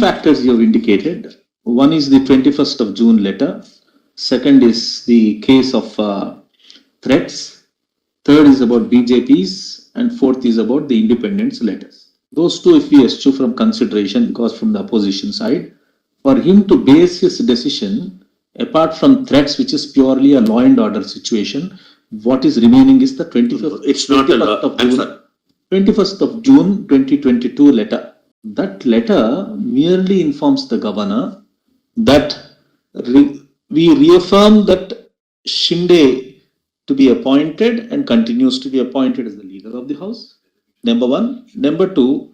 factors you have indicated. One is the 21st of June letter. Second is the case of threats. Third is about BJP's, and fourth is about the independence letters. Those two, if we eschew from consideration, because from the opposition side, for him to base his decision, apart from threats, which is purely a law and order situation, what is remaining is the 21st. It's not a law. I'm sorry. 21st of June 2022 letter. That letter merely informs the governor that we reaffirm that Shinde to be appointed and continues to be appointed as the leader of the house. Number one. Number two,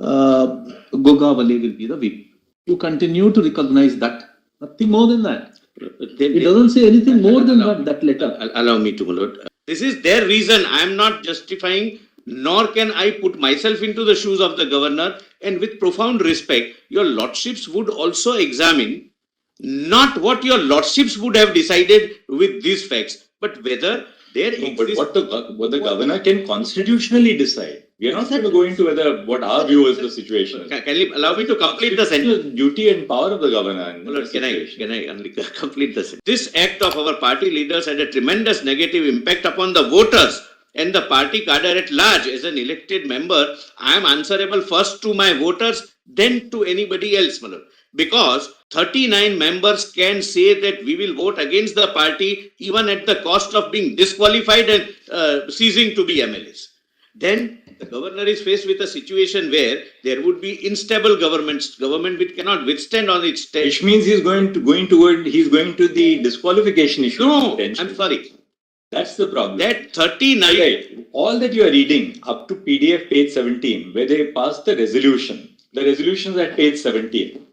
Gogawale will be the VP. You continue to recognize that. Nothing more than that. It doesn't say anything more than that letter. Allow me to, my lord. This is their reason. I am not justifying, nor can I put myself into the shoes of the governor. And with profound respect, your lordships would also examine not what your lordships would have decided with these facts, but whether there exists. But what the governor can constitutionally decide. We are not going to go into what our view is the situation. Can you allow me to complete the sentence? The duty and power of the governor. Lord, can I only complete the sentence? This act of our party leaders had a tremendous negative impact upon the voters and the party cadre at large. As an elected member, I am answerable first to my voters, then to anybody else, my lord. Because 39 members can say that we will vote against the party even at the cost of being disqualified and ceasing to be MLAs. Then the governor is faced with a situation where there would be instable government which cannot withstand on its stage. Which means he's going to the disqualification issue. No, I'm sorry. That's the problem. That 39. Right. All that you are reading up to PDF page 17, where they passed the resolution. The resolution is at page 17.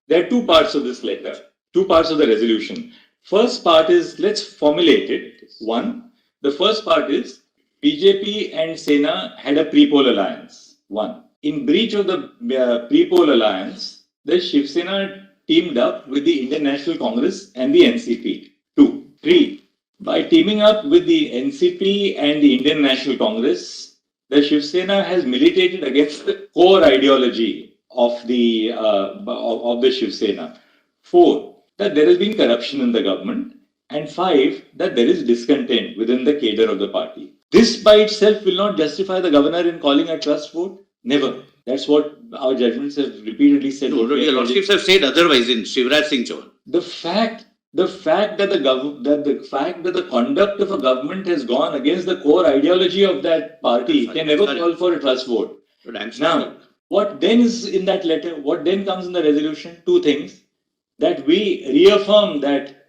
There are two parts of this letter, two parts of the resolution. First part is, let's formulate it. One, the first part is, BJP and Sena had a pre-poll alliance. One, in breach of the pre-poll alliance, the Shiv Sena teamed up with the Indian National Congress and the NCP. Two, three, by teaming up with the NCP and the Indian National Congress, the Shiv Sena has militated against the core ideology of the Shiv Sena. Four, that there has been corruption in the government. And five, that there is discontent within the cadre of the party. This by itself will not justify the governor in calling a trust vote. Never. That's what our judgments have repeatedly said. No, your lordships have said otherwise in Shivraj Singh Chauhan. The fact that the conduct of a government has gone against the core ideology of that party can never call for a trust vote. Now, what then is in that letter? What then comes in the resolution? Two things. That we reaffirm that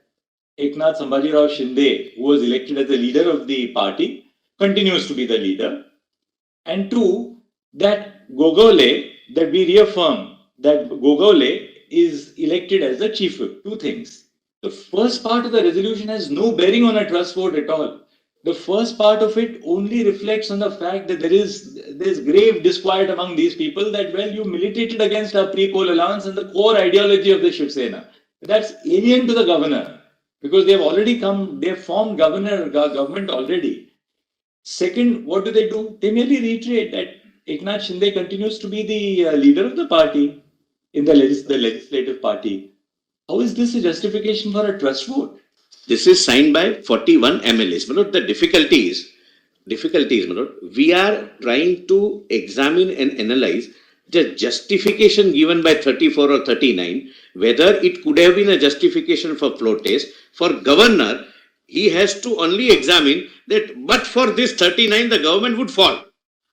Eknath Shinde, who was elected as the leader of the party, continues to be the leader. And two, that that we reaffirm that Gogole is elected as the chief whip. Two things. The first part of the resolution has no bearing on a trust vote at all. The first part of it only reflects on the fact that there is grave disquiet among these people that, well, you militated against our pre-poll alliance and the core ideology of the Shiv Sena. That's alien to the governor because they've formed government already. Second, what do? They merely reiterate that Eknath Shinde continues to be the leader of the party in the legislative party. How is this a justification for a trust vote? This is signed by 41 MLAs. My lord, the difficulties, my lord, we are trying to examine and analyze the justification given by 34 or 39, whether it could have been a justification for floor test. For governor, he has to only examine that, but for this 39, the government would fall.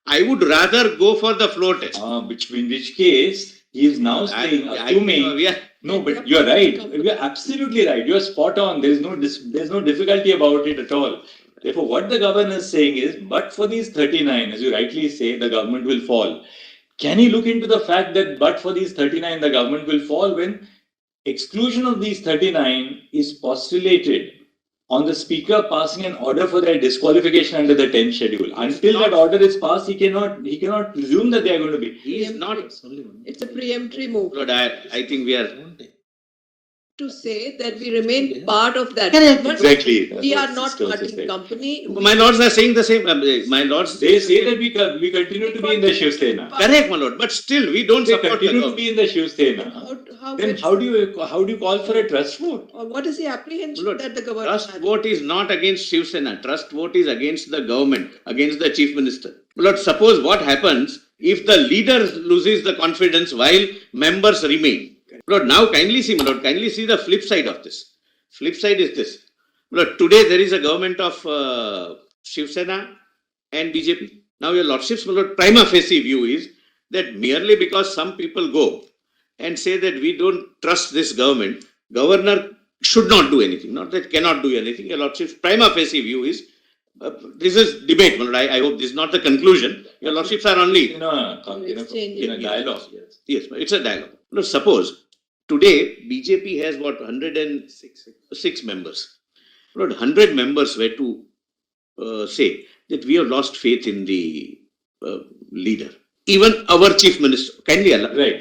I would rather go for the floor test. In which case, he is now saying, assuming... No, but you are right. You are absolutely right. You are spot on. There is no difficulty about it at all. Therefore, what the governor is saying is, but for these 39, as you rightly say, the government will fall. Can he look into the fact that but for these 39, the government will fall when exclusion of these 39 is postulated on the speaker passing an order for their disqualification under the 10th schedule. Until that order is passed, he cannot presume that they are going to be. He is not. It's a preemptory move. Lord, I think we are to say that we remain part of that. Correct. But Exactly. we are That's not what sisters parting say. company. My lords are saying the same. My lords. They say that we continue to be in the Shiv Sena. Correct, my lord. But still, we don't They support the continue to government. be in the Shiv Sena. Then how do you call for a trust vote? Or what is the apprehension Lord, that the government Trust has? vote is not against Shiv Sena. Trust vote is against the government, against the chief minister. Lord, suppose what happens if the leader loses the confidence while members remain. Lord, now kindly see, my lord, kindly see the flip side of this. Flip side is this. Lord, today there is a government of Shiv Sena and BJP. Now your lordships, my lord, prima facie view is that merely because some people go and say that we don't trust this government, governor should not do anything, not that cannot do anything. Your lordship's prima facie view is, this is debate, my lord. I hope this is not the conclusion. Your lordships are only, In a dialogue. yes, it's a dialogue. Now suppose today BJP has what, 106 members. Lord, 100 members were to say that we have lost faith in the leader. Even our chief minister, kindly allow, Right.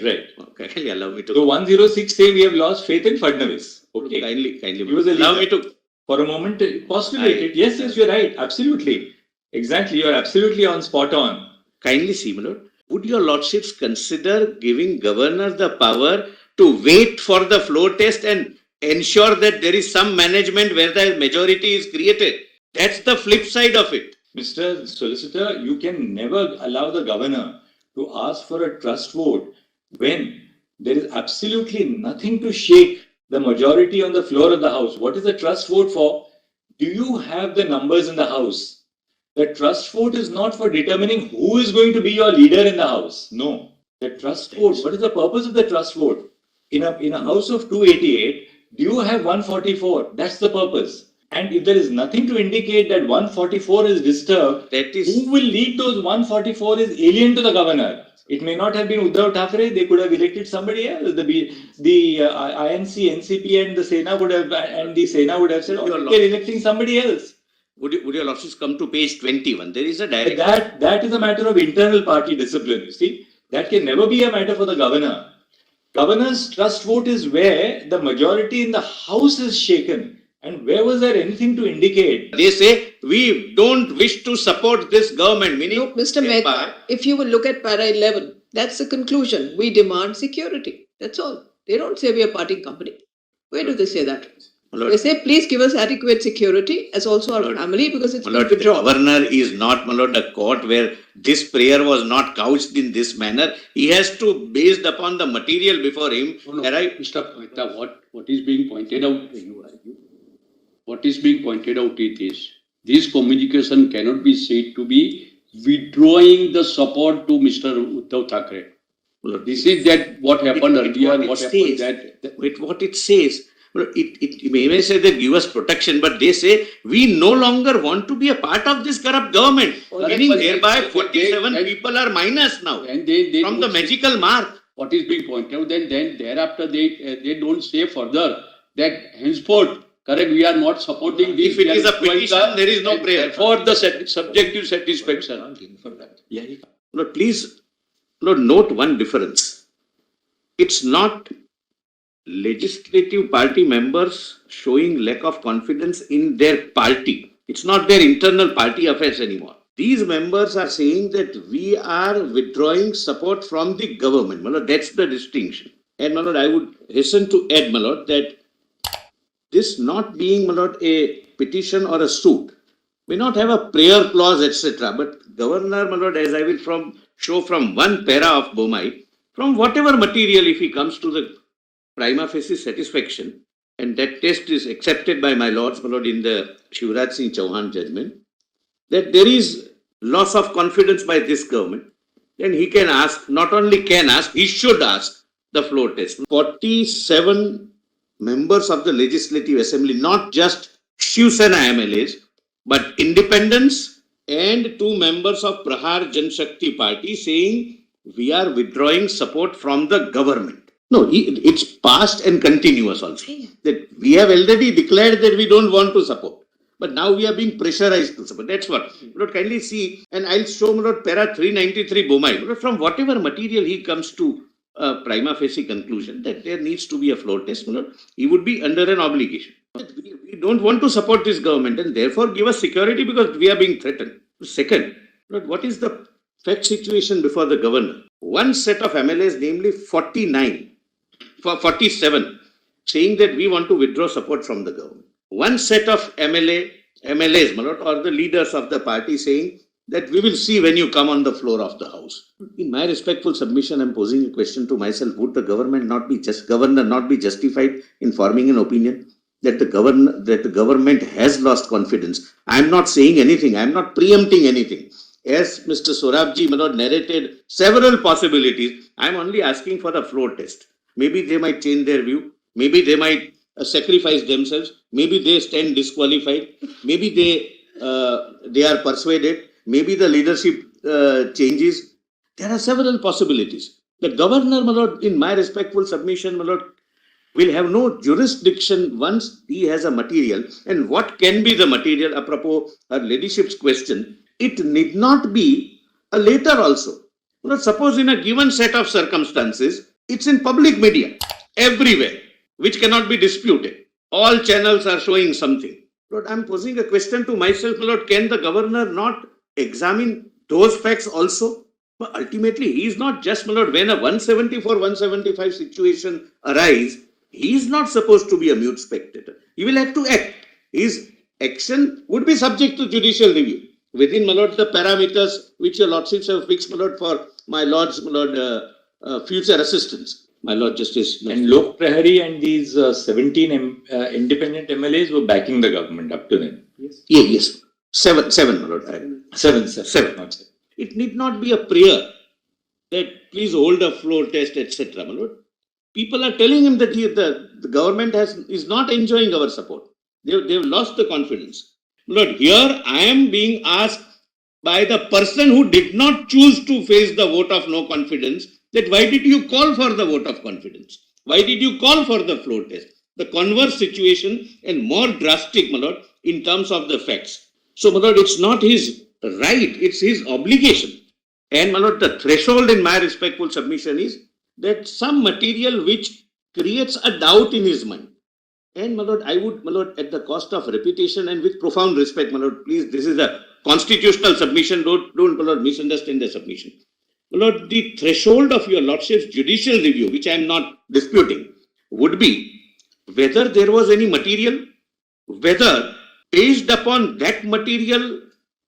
kindly allow me to. So 106 say we have lost faith in Fadnavis. Okay. Kindly He was a allow me leader. to. For a moment, postulate it. Yes, you're right. Absolutely. Exactly. You're absolutely on spot on. Kindly see, my lord. Would your lordships consider giving governor the power to wait for the floor test and ensure that there is some management where the majority is created? That's the flip side of it. Mr. Solicitor, you can never allow the governor to ask for a trust vote when there is absolutely nothing to shake the majority on the floor of the house. What is the trust vote for? Do you have the numbers in the house? The trust vote is not for determining who is going to be your leader in the house. No. The trust vote, what is the purpose of the trust vote? In a house of 288, do you have 144? That's the purpose. And if there is nothing to indicate that 144 is disturbed, who will lead those 144 is alien to the governor. It may not have been Uddhav Thackerey. They could have elected somebody else. The INC, NCP, and the Sena would have, and the Sena would have said, "Oh, they're electing somebody else." Would your lordships come to page 21? There is a direct. That is a matter of internal party discipline. You see, that can never be a matter for the governor. Governor's trust vote is where the majority in the house is shaken. And where was there anything to indicate? They say, we don't wish to support this government. Meaning, Look, Mr. Mehta, if you will look at para 11, that's the conclusion. We demand security. That's all. They don't say we are parting company. Where do they say that? Lord, They say, please give us adequate security as also our family because it's my lord, withdrawn. the governor is not, my lord, a court where this prayer was not couched in this manner. He has to, based upon the material before him, arrive. Mr. Mehta, what is being pointed out? What is being pointed out is this communication cannot be said to be withdrawing the support to Mr. Uddhav Thackeray. This is that what happened earlier, what happened that. What it says, it may say they give us protection, but they say we no longer want to be a part of this corrupt government. Meaning thereby 47 people are minus now And they from the magical mark. What is being pointed out, then thereafter they don't say further that henceforth, correct, we are not supporting this. If it is a petition, there is no prayer. For the subjective satisfaction. Lord, please, Lord, note one difference. It's not legislative party members showing lack of confidence in their party. It's not their internal party affairs anymore. These members are saying that we are withdrawing support from the government. My lord, that's the distinction. And my lord, I would hasten to add, my lord, that this not being, my lord, a petition or a suit may not have a prayer clause, etc. But governor, my lord, as I will show from one para of Bomai, from whatever material, if he comes to the prima facie satisfaction, and that test is accepted by my lords, my lord, in the Shivraj Singh Chauhan judgment, that there is loss of confidence by this government, then he can ask, not only can ask, he should ask the floor test. 47 members of the Legislative Assembly, not just Shiv Sena MLAs, but independents and 2 members of Prahar Jan Shakti Party saying we are withdrawing support from the government. No, it's past and continuous also. That we have already declared that we don't want to support. But now we are being pressurized to support. That's what. Lord, kindly see, and I'll show Lord para 393 Bomai. Lord, from whatever material he comes to a prima facie conclusion that there needs to be a floor test, my lord, he would be under an obligation. We don't want to support this government and therefore give us security because we are being threatened. Second, Lord, what is the fact situation before the governor? One set of MLAs, namely 47, saying that we want to withdraw support from the government. One set of MLAs, my lord, or the leaders of the party saying that we will see when you come on the floor of the house. In my respectful submission, I am posing a question to myself: would the governor not be justified in forming an opinion that the government has lost confidence? I am not saying anything. I am not preempting anything. As Mr. Sorabji, my lord, narrated several possibilities, I am only asking for a floor test. Maybe they might change their view. Maybe they might sacrifice themselves. Maybe they stand disqualified. Maybe they are persuaded. Maybe the leadership changes. There are several possibilities. The governor, my lord, in my respectful submission, my lord, will have no jurisdiction once he has a material. And what can be the material? Apropos her ladyship's question, it need not be a later also. Well, suppose in a given set of circumstances, it's in public media, everywhere, which cannot be disputed. All channels are showing something. Lord, I'm posing a question to myself, Lord, can the governor not examine those facts also? But ultimately, he is not just, my lord, when a 174, 175 situation arises, he is not supposed to be a mute spectator. He will have to act. His action would be subject to judicial review. Within, my lord, the parameters which your lordships have fixed, my lord, for my lord's, my lord, future assistance. My lord Justice. And Lok Prahari and these 17 independent MLAs were backing the government up to then. Yes. Yes. Seven, my lord. Seven. It need not be a prayer that please hold a floor test, etc. My lord. People are telling him that the government is not enjoying our support. They've lost the confidence. My lord, here I am being asked by the person who did not choose to face the vote of no confidence that why did you call for the vote of confidence? Why did you call for the floor test? The converse situation and more drastic, my lord, in terms of the facts. So, my lord, it's not his right, it's his obligation. And, my lord, the threshold in my respectful submission is that some material which creates a doubt in his mind. And, my lord, I would, my lord, at the cost of repetition and with profound respect, my lord, please, this is a constitutional submission, don't my lord, misunderstand the submission. My lord, the threshold of your lordship's judicial review, which I am not disputing, would be whether there was any material, whether based upon that material,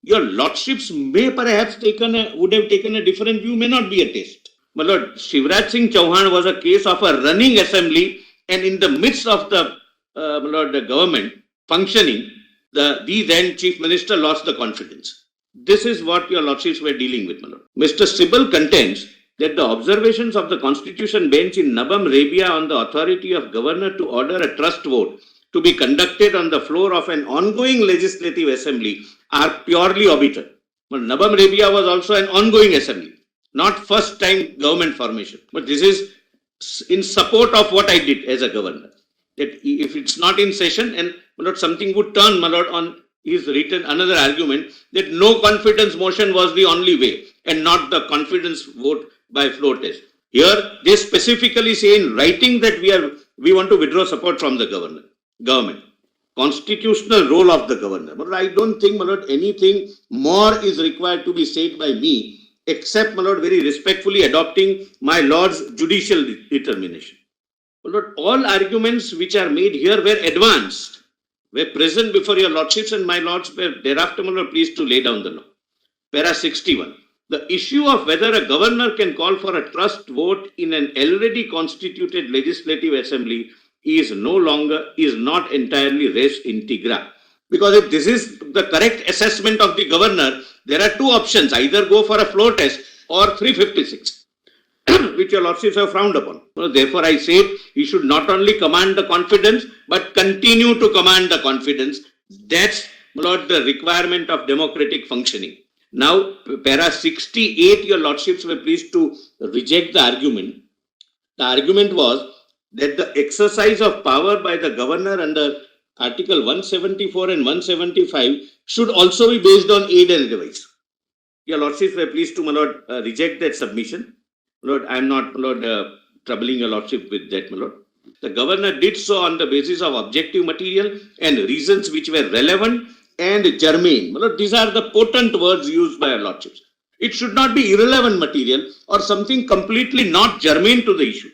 your lordships may perhaps would have taken a different view, may not be a test. My lord, Shivraj Singh Chauhan was a case of a running assembly, and in the midst of the the government functioning, the then chief minister lost the confidence. This is what your lordships were dealing with, my lord. Mr. Sibal contends that the observations of the constitution bench in Nabam Rebia on the authority of governor to order a trust vote to be conducted on the floor of an ongoing legislative assembly are purely arbitrary. But Nabam Rebia was also an ongoing assembly, not first time government formation. But this is in support of what I did as a governor. That if it's not in session and my lord, something would turn, my lord, on his written another argument that no confidence motion was the only way and not the confidence vote by floor test. Here they specifically say in writing that we want to withdraw support from the government. Constitutional role of the governor. But I don't think, my lord, anything more is required to be said by me except, my lord, very respectfully adopting my lord's judicial determination. My lord, all arguments which are made here were advanced, were present before your lordships, and my lords were thereafter, my lord, pleased to lay down the law. Para 61. The issue of whether a governor can call for a trust vote in an already constituted legislative assembly is not entirely res integra. Because if this is the correct assessment of the governor, there are two options: either go for a floor test or 356, which your lordships have frowned upon. Therefore, I say he should not only command the confidence, but continue to command the confidence. That's, my lord, the requirement of democratic functioning. Now, para 68, your lordships were pleased to reject the argument. The argument was that the exercise of power by the governor under Article 174 and 175 should also be based on aid and advice. Your lordships were pleased to, my lord, reject that submission. Lord, I am not, my lord, troubling your lordship with that, my lord. The governor did so on the basis of objective material and reasons which were relevant and germane. My lord, these are the potent words used by your lordships. It should not be irrelevant material or something completely not germane to the issue.